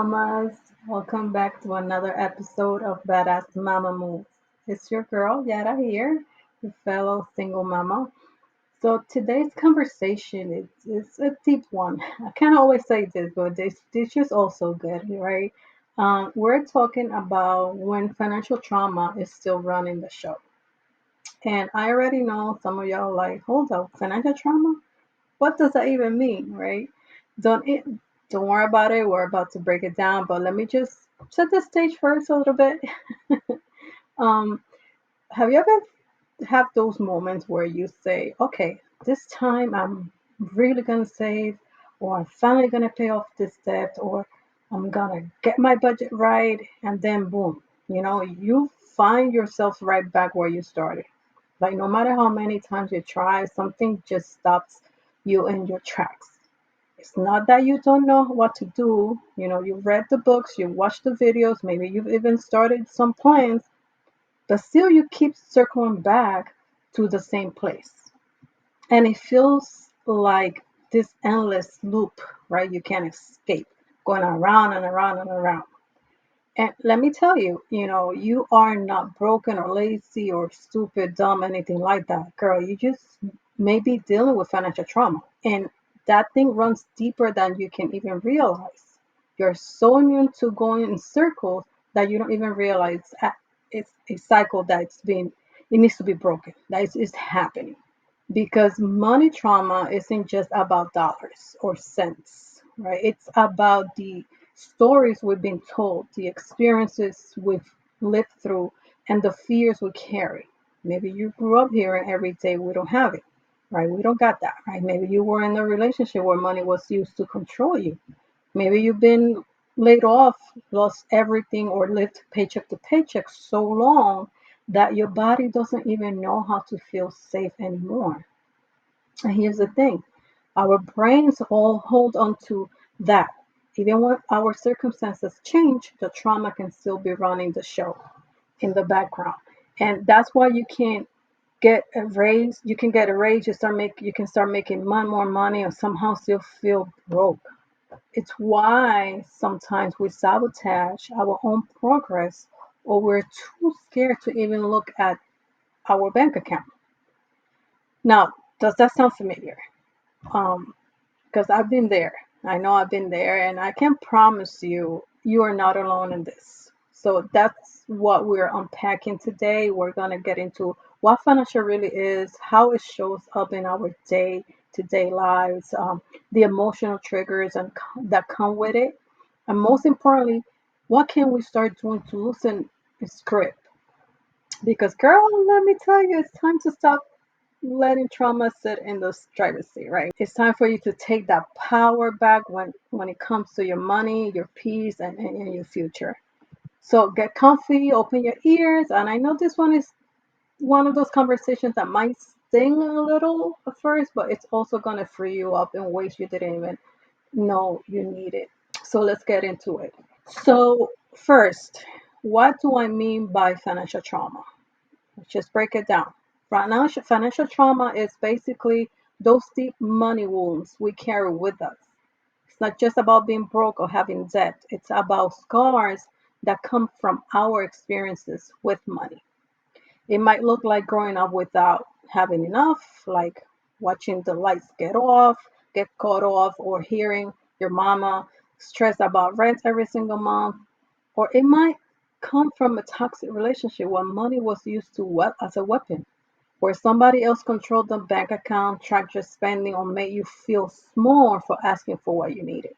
mamas. Welcome back to another episode of Badass Mama Moves. It's your girl, Yara here, your fellow single mama. So today's conversation is a deep one. I can't always say this, but this is also good, right? We're talking about when financial trauma is still running the show. And I already know some of y'all like, hold up, financial trauma? What does that even mean, right? Don't it, don't worry about it. We're about to break it down, but let me just set the stage first a little bit. um, have you ever have those moments where you say, "Okay, this time I'm really gonna save, or I'm finally gonna pay off this debt, or I'm gonna get my budget right," and then boom, you find yourself right back where you started. Like no matter how many times you try, something just stops you in your tracks. It's not that you don't know what to do. You've read the books, you've watched the videos, maybe you've even started some plans, but still you keep circling back to the same place. And it feels like this endless loop, right? You can't escape, going around and around and around. And let me tell you, you are not broken or lazy or stupid, dumb, anything like that, girl. You just may be dealing with financial trauma. And that thing runs deeper than you can even realize. You're so immune to going in circles that you don't even realize it's a cycle it needs to be broken, that is happening. Because money trauma isn't just about dollars or cents, right? It's about the stories we've been told, the experiences we've lived through, and the fears we carry. Maybe you grew up hearing every day we don't have it, right? We don't got that, right? Maybe you were in a relationship where money was used to control you. Maybe you've been laid off, lost everything, or lived paycheck to paycheck so long that your body doesn't even know how to feel safe anymore. And here's the thing, our brains all hold on to that. Even when our circumstances change, the trauma can still be running the show in the background. And that's why you can't get a raise. You can get a raise, you can start making more money and somehow still feel broke. It's why sometimes we sabotage our own progress or we're too scared to even look at our bank account. Now, does that sound familiar? Um, because I've been there. I know I've been there, and I can promise you, you are not alone in this. So that's what we're unpacking today. We're going to get into what financial really is, how it shows up in our day to day lives, the emotional triggers that come with it, and most importantly, what can we start doing to loosen its grip? Because, girl, let me tell you, it's time to stop letting trauma sit in the driver's seat, right? It's time for you to take that power back when it comes to your money, your peace, and your future. So get comfy, open your ears, and I know this one is one of those conversations that might sting a little at first, but it's also gonna free you up in ways you didn't even know you needed. So let's get into it. So first, what do I mean by financial trauma? Let's just break it down. Financial trauma is basically those deep money wounds we carry with us. It's not just about being broke or having debt, it's about scars that come from our experiences with money. It might look like growing up without having enough, like watching the lights get cut off, or hearing your mama stress about rent every single month. Or it might come from a toxic relationship where money was used as a weapon, where somebody else controlled the bank account, tracked your spending, or made you feel small for asking for what you needed.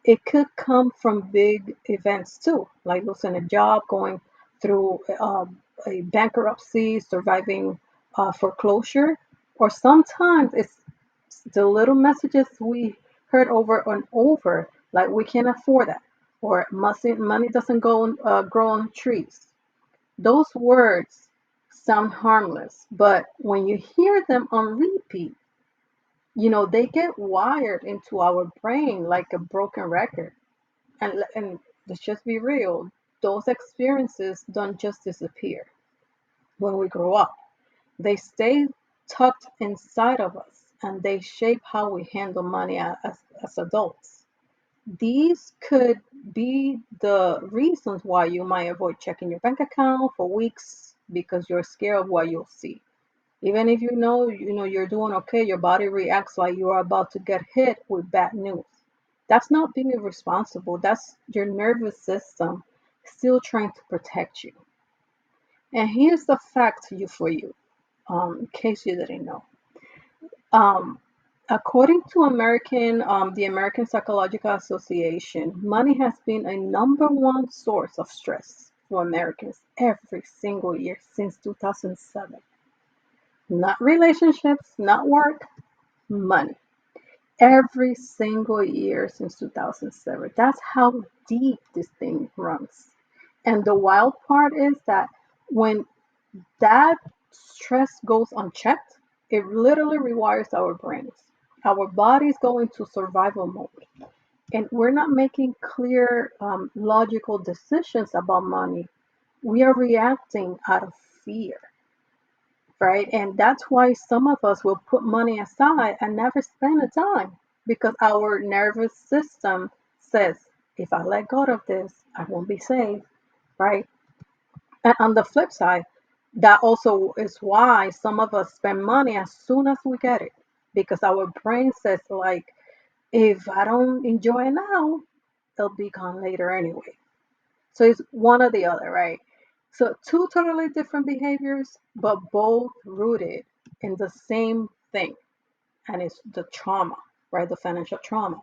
It could come from big events too, like losing a job, going through a bankruptcy, surviving foreclosure, or sometimes it's the little messages we heard over and over, like we can't afford that, or money doesn't grow on trees. Those words sound harmless, but when you hear them on repeat, they get wired into our brain like a broken record. And let's just be real, those experiences don't just disappear when we grow up. They stay tucked inside of us and they shape how we handle money as adults. These could be the reasons why you might avoid checking your bank account for weeks because you're scared of what you'll see. Even if you know you're doing okay, your body reacts like you are about to get hit with bad news. That's not being irresponsible. That's your nervous system still trying to protect you. And here's the fact for you, in case you didn't know. Um, According to the American Psychological Association, money has been a number one source of stress for Americans every single year since 2007. Not relationships, not work, money. Every single year since 2007. That's how deep this thing runs. And the wild part is that when that stress goes unchecked, it literally rewires our brains. Our bodies go into survival mode. And we're not making clear, logical decisions about money. We are reacting out of fear, right? And that's why some of us will put money aside and never spend a dime because our nervous system says, if I let go of this, I won't be safe, right? And on the flip side, that also is why some of us spend money as soon as we get it because our brain says, like, if I don't enjoy it now, it'll be gone later anyway. So it's one or the other, right? So two totally different behaviors, but both rooted in the same thing, and it's the trauma, right? The financial trauma.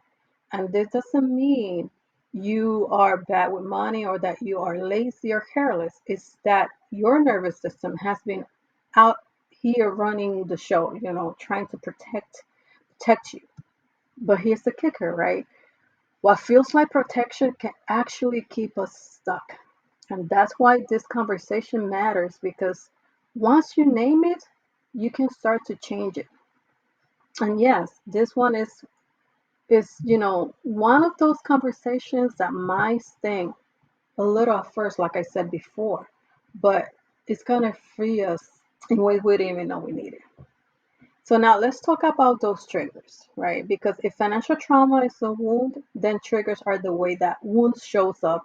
And this doesn't mean you are bad with money or that you are lazy or careless. It's that your nervous system has been out here running the show, trying to protect you. But here's the kicker, right? What feels like protection can actually keep us stuck. And that's why this conversation matters because once you name it, you can start to change it. And yes, this one is one of those conversations that might sting a little at first, like I said before, but it's gonna free us in ways we didn't even know we needed. So now let's talk about those triggers, right? Because if financial trauma is a wound, then triggers are the way that wounds shows up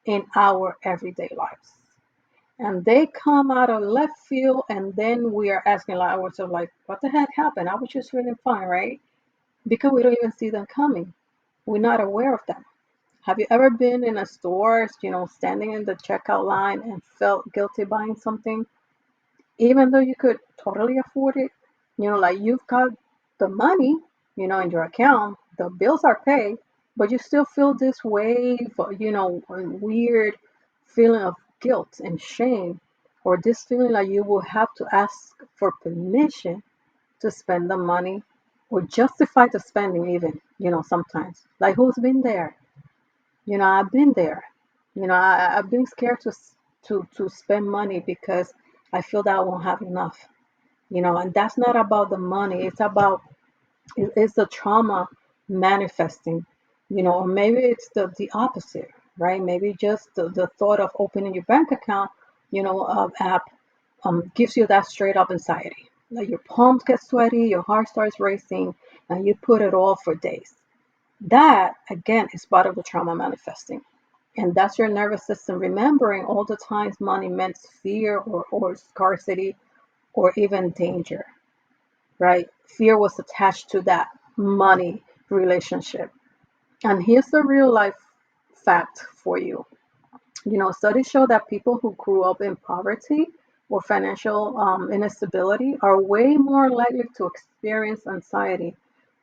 in our everyday lives. And they come out of left field, and then we are asking like ourselves, like, what the heck happened? I was just feeling fine, right? Because we don't even see them coming. We're not aware of them. Have you ever been in a store, standing in the checkout line and felt guilty buying something? Even though you could totally afford it, like you've got the money, in your account, the bills are paid, but you still feel this wave, a weird feeling of guilt and shame, or this feeling like you will have to ask for permission to spend the money or justify the spending, even, sometimes. Like, who's been there? I've been there. I've been scared to spend money because I feel that I won't have enough. And that's not about the money. It's the trauma manifesting. Or maybe it's the opposite, right? Maybe just the thought of opening your bank account, app, gives you that straight up anxiety. Like your palms get sweaty, your heart starts racing, and you put it all for days. That again is part of the trauma manifesting. And that's your nervous system remembering all the times money meant fear or scarcity or even danger, right? Fear was attached to that money relationship. And here's the real life fact for you. Studies show that people who grew up in poverty or financial instability are way more likely to experience anxiety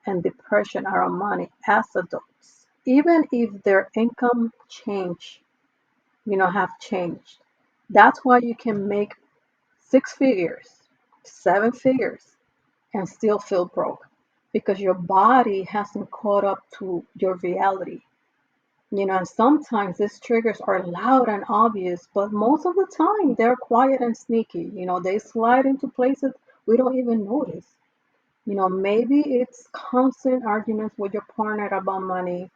and depression around money as adults, even if their income have changed. That's why you can make six figures, seven figures, and still feel broke because your body hasn't caught up to your reality. And sometimes these triggers are loud and obvious, but most of the time they're quiet and sneaky. They slide into places we don't even notice. Maybe it's constant arguments with your partner about money,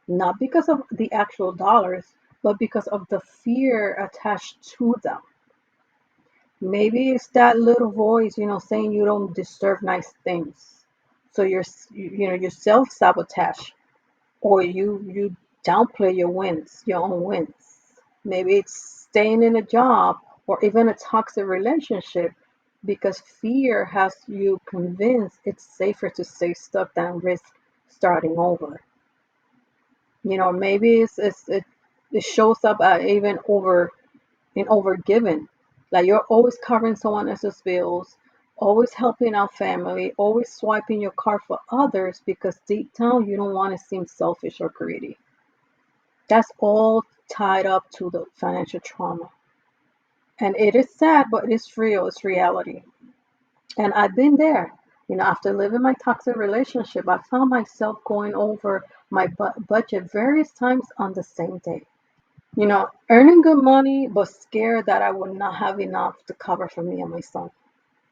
not because of the actual dollars, but because of the fear attached to them. Maybe it's that little voice, saying you don't deserve nice things. So you self-sabotage, or you downplay your wins, your own wins. Maybe it's staying in a job or even a toxic relationship because fear has you convinced it's safer to stay stuck than risk starting over. Maybe it shows up even over giving. Like you're always covering someone else's bills, always helping out family, always swiping your card for others because deep down you don't want to seem selfish or greedy. That's all tied up to the financial trauma. And it is sad, but it's real, it's reality. And I've been there. After living my toxic relationship, I found myself going over my budget various times on the same day. Earning good money, but scared that I would not have enough to cover for me and my son.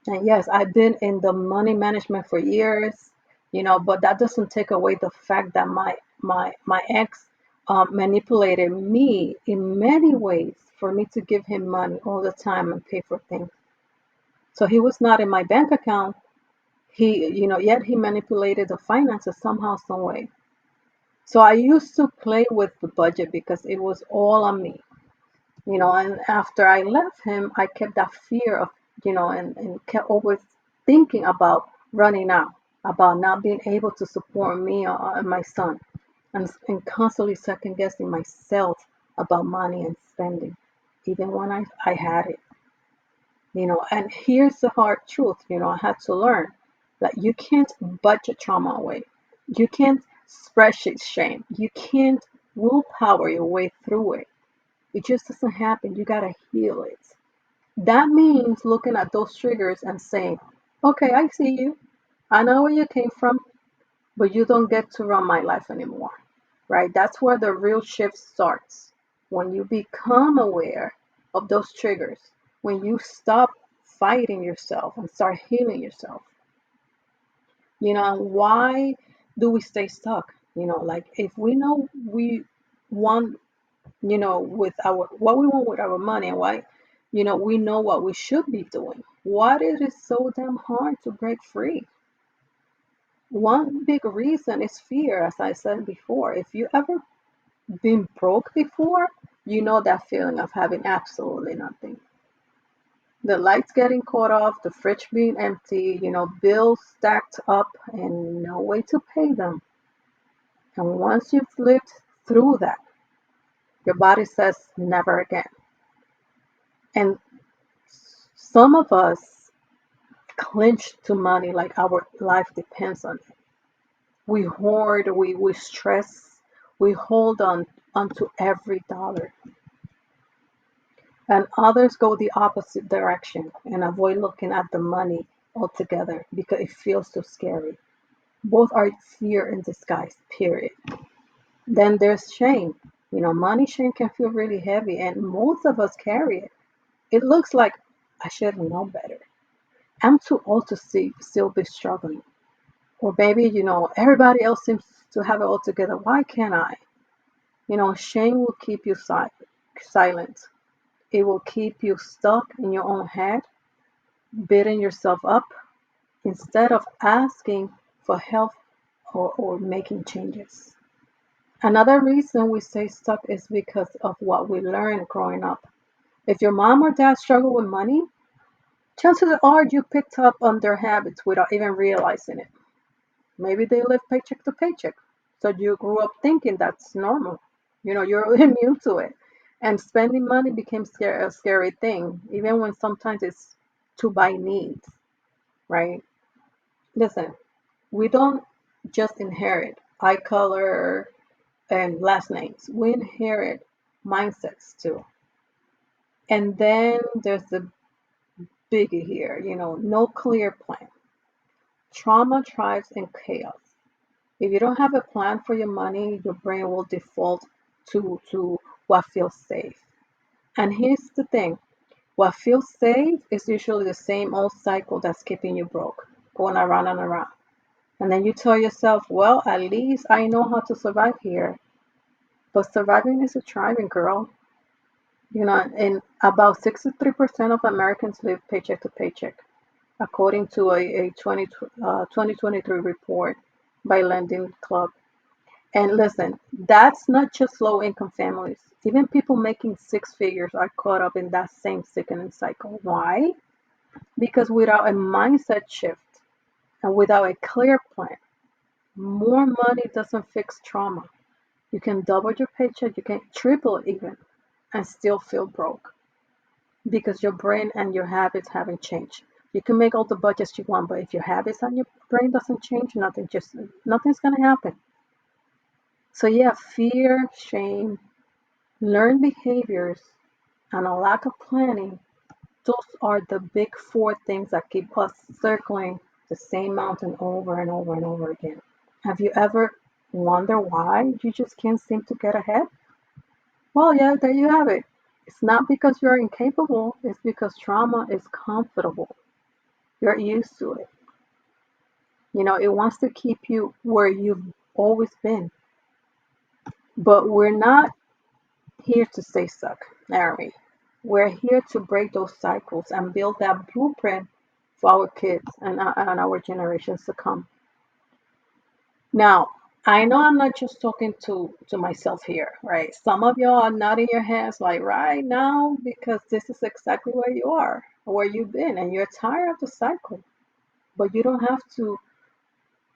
And yes, I've been in the money management for years, but that doesn't take away the fact that my ex manipulated me in many ways for me to give him money all the time and pay for things. So he was not in my bank account. Yet he manipulated the finances somehow, some way. So I used to play with the budget because it was all on me. And after I left him, I kept that fear of, and kept always thinking about running out, about not being able to support me and my son, and constantly second guessing myself about money and spending, even when I had it. And here's the hard truth, I had to learn that you can't budget trauma away. You can't spreadsheet shame. You can't willpower your way through it. It just doesn't happen. You gotta heal it. That means looking at those triggers and saying, okay, I see you. I know where you came from, but you don't get to run my life anymore. Right? That's where the real shift starts. When you become aware of those triggers, when you stop fighting yourself and start healing yourself. And why do we stay stuck? Like if we know we want with our what we want with our money and why, we know what we should be doing. Why is it so damn hard to break free? One big reason is fear, as I said before. If you ever been broke before, you know that feeling of having absolutely nothing. The lights getting cut off, the fridge being empty, bills stacked up and no way to pay them. And once you've lived through that, your body says never again. And some of us clinch to money like our life depends on it. We hoard, we stress, we hold on onto every dollar. And others go the opposite direction and avoid looking at the money altogether because it feels too scary. Both are fear in disguise, period. Then there's shame. Money shame can feel really heavy, and most of us carry it. It looks like I should have known better. I'm too old to still be struggling. Or maybe, everybody else seems to have it all together. Why can't I? Shame will keep you silent. It will keep you stuck in your own head, beating yourself up instead of asking for help or making changes. Another reason we stay stuck is because of what we learned growing up. If your mom or dad struggle with money, chances are you picked up on their habits without even realizing it. Maybe they live paycheck to paycheck. So you grew up thinking that's normal. You're immune to it. And spending money became a scary thing, even when sometimes it's to buy needs, right? Listen, we don't just inherit eye color and last names. We inherit mindsets too. And then there's the biggie here, no clear plan. Trauma thrives in chaos. If you don't have a plan for your money, your brain will default to what feels safe. And here's the thing, what feels safe is usually the same old cycle that's keeping you broke, going around and around. And then you tell yourself, well, at least I know how to survive here. But surviving is a thriving, girl. And about 63% of Americans live paycheck to paycheck, according to a 2023 report by Lending Club. And listen, that's not just low income families. Even people making six figures are caught up in that same sickening cycle. Why? Because without a mindset shift and without a clear plan, more money doesn't fix trauma. You can double your paycheck, you can triple it even, and still feel broke because your brain and your habits haven't changed. You can make all the budgets you want, but if your habits and your brain doesn't change, nothing's gonna happen. So yeah, fear, shame, learned behaviors, and a lack of planning, those are the big four things that keep us circling the same mountain over and over and over again. Have you ever wondered why you just can't seem to get ahead? Well, yeah, there you have it. It's not because you're incapable, it's because trauma is comfortable. You're used to it. It wants to keep you where you've always been. But we're not here to stay stuck, are we? We're here to break those cycles and build that blueprint for our kids and our generations to come. Now, I know I'm not just talking to myself here, right? Some of y'all are nodding your heads like right now because this is exactly where you are, where you've been, and you're tired of the cycle. But you don't have to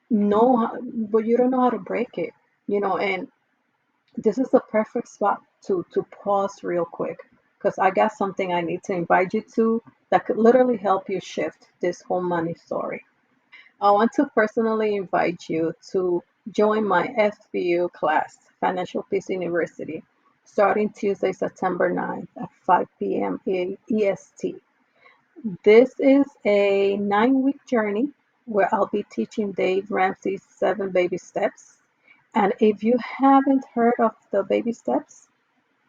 but you don't know how to break it, and this is the perfect spot to pause real quick because I got something I need to invite you to that could literally help you shift this whole money story. I want to personally invite you to join my FBU class, Financial Peace University, starting Tuesday, September 9th at 5 p.m. EST. This is a 9-week journey where I'll be teaching Dave Ramsey's 7 baby steps. And if you haven't heard of the baby steps,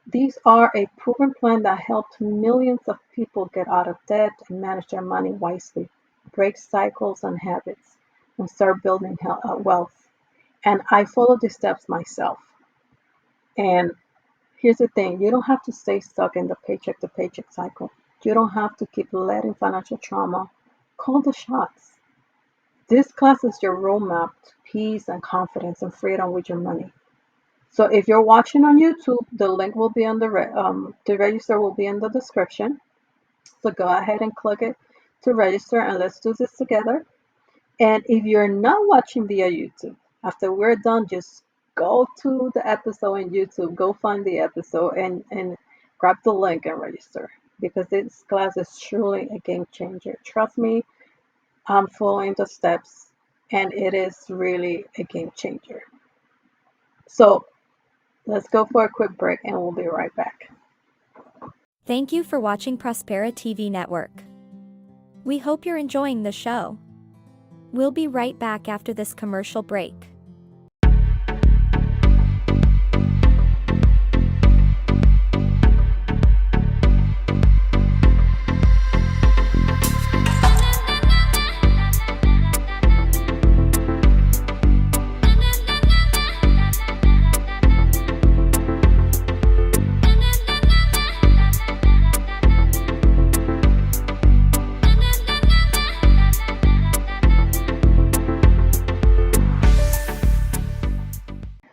these are a proven plan that helped millions of people get out of debt and manage their money wisely, break cycles and habits, and start building wealth. And I follow these steps myself. And here's the thing, you don't have to stay stuck in the paycheck to paycheck cycle. You don't have to keep letting financial trauma call the shots. This class is your roadmap to peace and confidence and freedom with your money. So if you're watching on YouTube, the link will be on the register will be in the description. So go ahead and click it to register and let's do this together. And if you're not watching via YouTube, after we're done, just go to the episode in YouTube, go find the episode and grab the link and register because this class is truly a game changer. Trust me, I'm following the steps and it is really a game changer. So let's go for a quick break and we'll be right back. Thank you for watching Prospera TV Network. We hope you're enjoying the show. We'll be right back after this commercial break.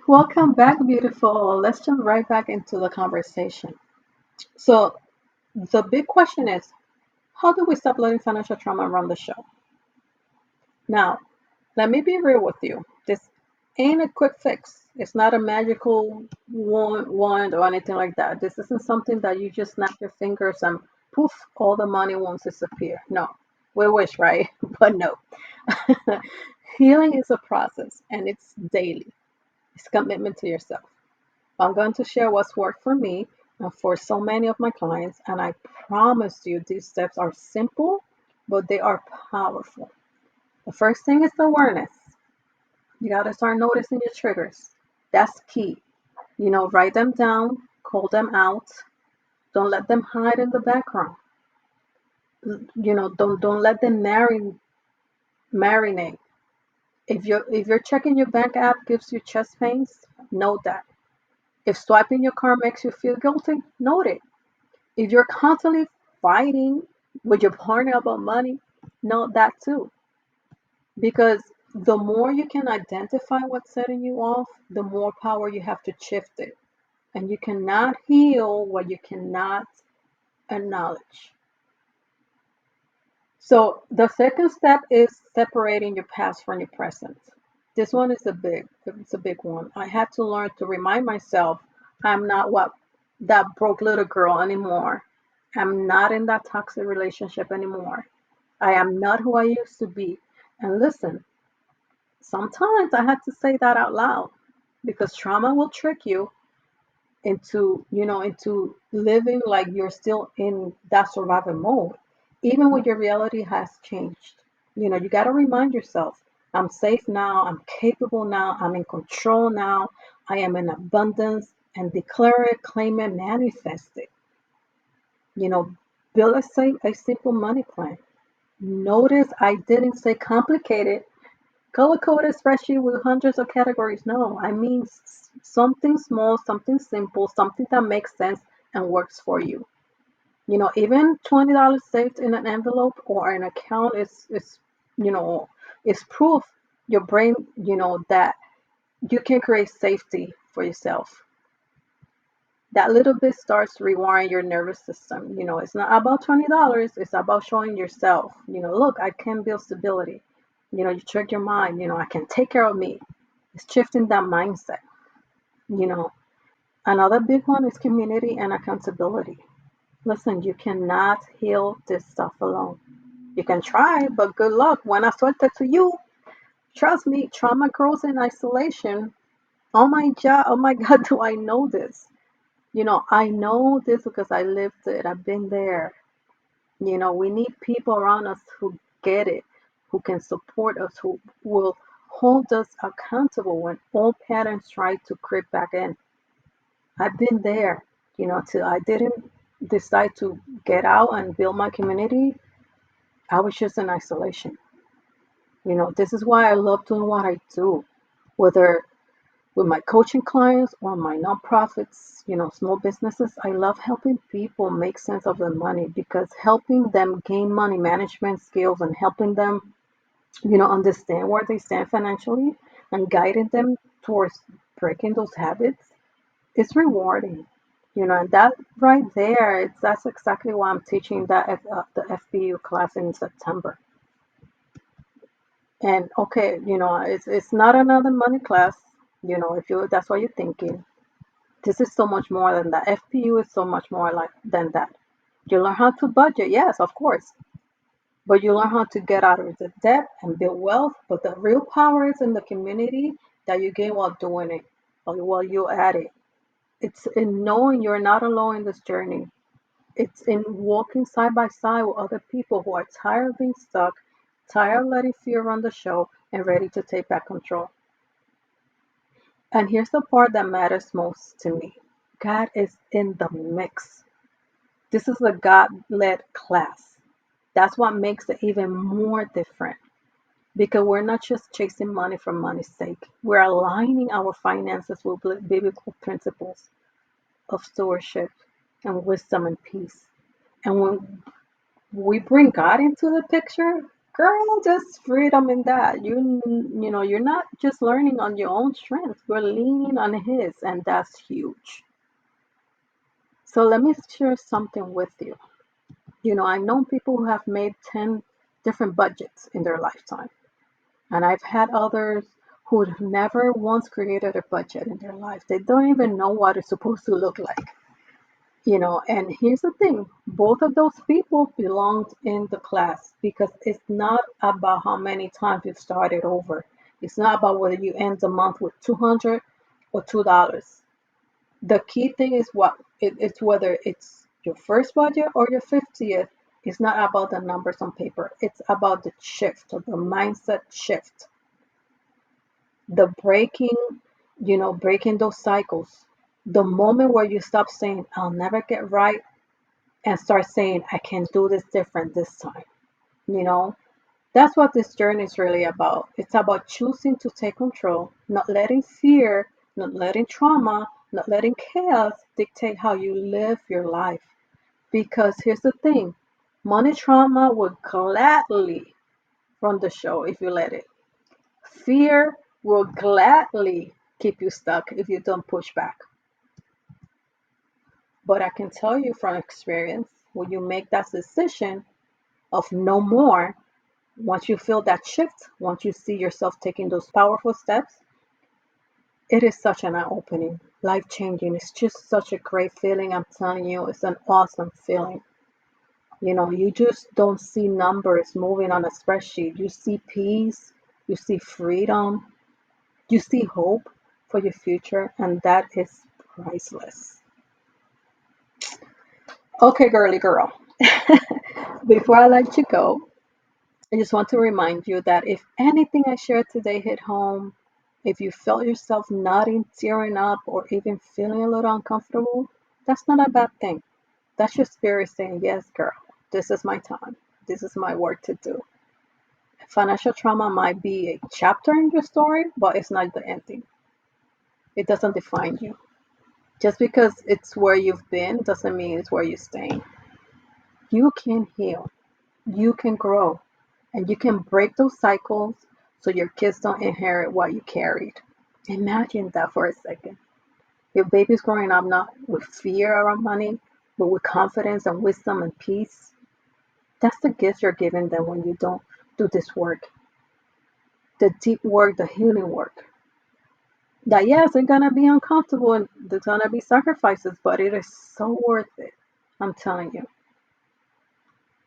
Welcome back, beautiful. Let's jump right back into the conversation. So, the big question is how do we stop letting financial trauma run the show? Now, let me be real with you. This ain't a quick fix. It's not a magical wand or anything like that. This isn't something that you just snap your fingers and poof, all the money won't disappear. No, we wish, right? But no. Healing is a process and it's daily. It's commitment to yourself. I'm going to share what's worked for me and for so many of my clients, and I promise you these steps are simple, but they are powerful. The first thing is awareness. You got to start noticing your triggers. That's key. Write them down, call them out. Don't let them hide in the background. Don't let them marinate. If you're checking your bank app gives you chest pains, note that. If swiping your card makes you feel guilty, note it. If you're constantly fighting with your partner about money, note that too. Because The more you can identify what's setting you off, the more power you have to shift it. And you cannot heal what you cannot acknowledge. So the second step is separating your past from your present. This one is it's a big one. I had to learn to remind myself I'm not what that broke little girl anymore. I'm not in that toxic relationship anymore. I am not who I used to be. And listen, sometimes I had to say that out loud because trauma will trick you into living like you're still in that survival mode, even when your reality has changed. You got to remind yourself, I'm safe now, I'm capable now, I'm in control now, I am in abundance, and declare it, claim it, manifest it. You know, build a simple money plan. Notice I didn't say complicated, color coded spreadsheet with hundreds of categories. No, I mean something small, something simple, something that makes sense and works for you. Even $20 saved in an envelope or an account is you know is proof your brain that you can create safety for yourself. That little bit starts rewiring your nervous system. It's not about $20, it's about showing yourself, look, I can build stability. You trick your mind, I can take care of me. It's shifting that mindset. you know Another big one is community and accountability. Listen, you cannot heal this stuff alone. You can try, but good luck. Buena suerte to you. Trust me, trauma grows in isolation. Oh my God, do I know this? I know this because I lived it. I've been there. We need people around us who get it, who can support us, who will hold us accountable when old patterns try to creep back in. I've been there, till I didn't decide to get out and build my community. I was just in isolation. This is why I love doing what I do, whether with my coaching clients or my nonprofits, small businesses. I love helping people make sense of their money because helping them gain money management skills and helping them, understand where they stand financially and guiding them towards breaking those habits is rewarding. And that right there, that's exactly why I'm teaching the FBU class in September. And okay, it's not another money class. If you that's what you're thinking. This is so much more than that. FPU is so much more like than that. You learn how to budget, yes, of course, but you learn how to get out of the debt and build wealth. But the real power is in the community that you gain while doing it, or while you're at it. It's in knowing you're not alone in this journey. It's in walking side by side with other people who are tired of being stuck, tired of letting fear run the show, and ready to take back control. And here's the part that matters most to me. God is in the mix. This is a God led class. That's what makes it even more different because we're not just chasing money for money's sake. We're aligning our finances with biblical principles of stewardship and wisdom and peace. And when we bring God into the picture, girl, just freedom in that. You're not just learning on your own strength. You're leaning on His, and that's huge. So let me share something with you. I know people who have made 10 different budgets in their lifetime, and I've had others who never once created a budget in their life. They don't even know what it's supposed to look like. And here's the thing, both of those people belonged in the class because it's not about how many times you've started over. It's not about whether you end the month with 200 or $2. The key thing is it's whether it's your first budget or your 50th. It's not about the numbers on paper. It's about the shift, or the mindset shift, the breaking those cycles. The moment where you stop saying, I'll never get right, and start saying, I can do this different this time. You know, that's what this journey is really about. It's about choosing to take control, not letting fear, not letting trauma, not letting chaos dictate how you live your life. Because here's the thing, money trauma would gladly run the show if you let it. Fear will gladly keep you stuck if you don't push back. But I can tell you from experience, when you make that decision of no more, once you feel that shift, once you see yourself taking those powerful steps, it is such an eye-opening, life-changing. It's just such a great feeling. I'm telling you, it's an awesome feeling. You just don't see numbers moving on a spreadsheet. You see peace, you see freedom, you see hope for your future, and that is priceless. Okay, girly girl. Before I let you go, I just want to remind you that if anything I shared today hit home, if you felt yourself nodding, tearing up, or even feeling a little uncomfortable, that's not a bad thing. That's your spirit saying, yes, girl, this is my time. This is my work to do. Financial trauma might be a chapter in your story, but it's not the ending. It doesn't define you. Just because it's where you've been doesn't mean it's where you're staying. You can heal, you can grow, and you can break those cycles so your kids don't inherit what you carried. Imagine that for a second. Your baby's growing up not with fear around money, but with confidence and wisdom and peace. That's the gift you're giving them when you don't do this work, the deep work, the healing work. That yes, it's gonna be uncomfortable and there's gonna be sacrifices, but it is so worth it. I'm telling you.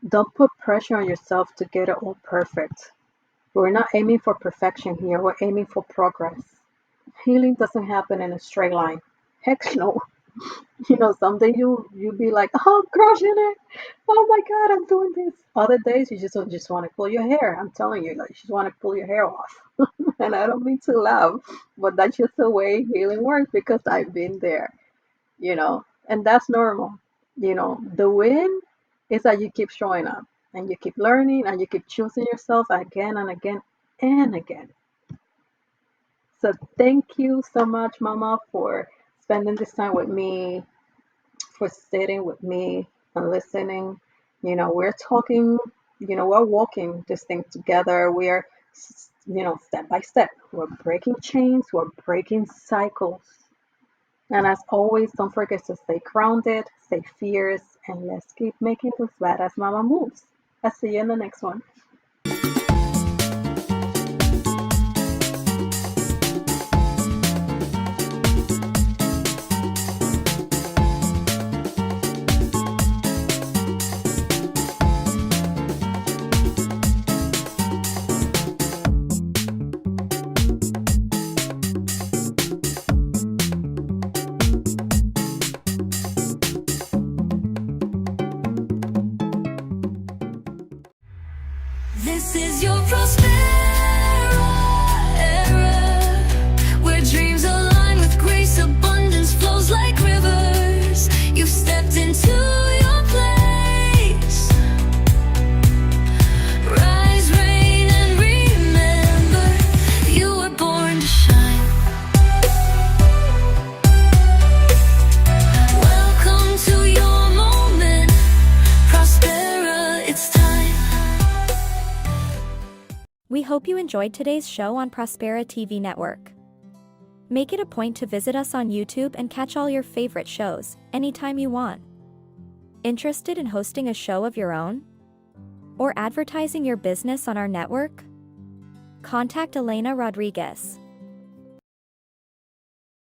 Don't put pressure on yourself to get it all perfect. We're not aiming for perfection here, we're aiming for progress. Healing doesn't happen in a straight line. Heck no. Someday you'll be like, oh, I'm crushing it. Oh my God, I'm doing this. Other days you just want to pull your hair. I'm telling you, like you just want to pull your hair off. And I don't mean to laugh, but that's just the way healing works because I've been there. And that's normal. The win is that you keep showing up and you keep learning and you keep choosing yourself again and again and again. So thank you so much, Mama, for spending this time with me, for sitting with me and listening. We're talking, we're walking this thing together. We're, step by step. We're breaking chains, we're breaking cycles. And as always, don't forget to stay grounded, stay fierce, and let's keep making those badass mama moves. I'll see you in the next one. This is your Prospera era, where dreams align with grace, abundance flows like rivers. You've stepped into your place. Rise, reign, and remember, you were born to shine. Welcome to your moment, Prospera, it's time. We hope you enjoyed today's show on Prospera TV Network. Make it a point to visit us on YouTube and catch all your favorite shows anytime you want. Interested in hosting a show of your own? Or advertising your business on our network? Contact Elena Rodriguez.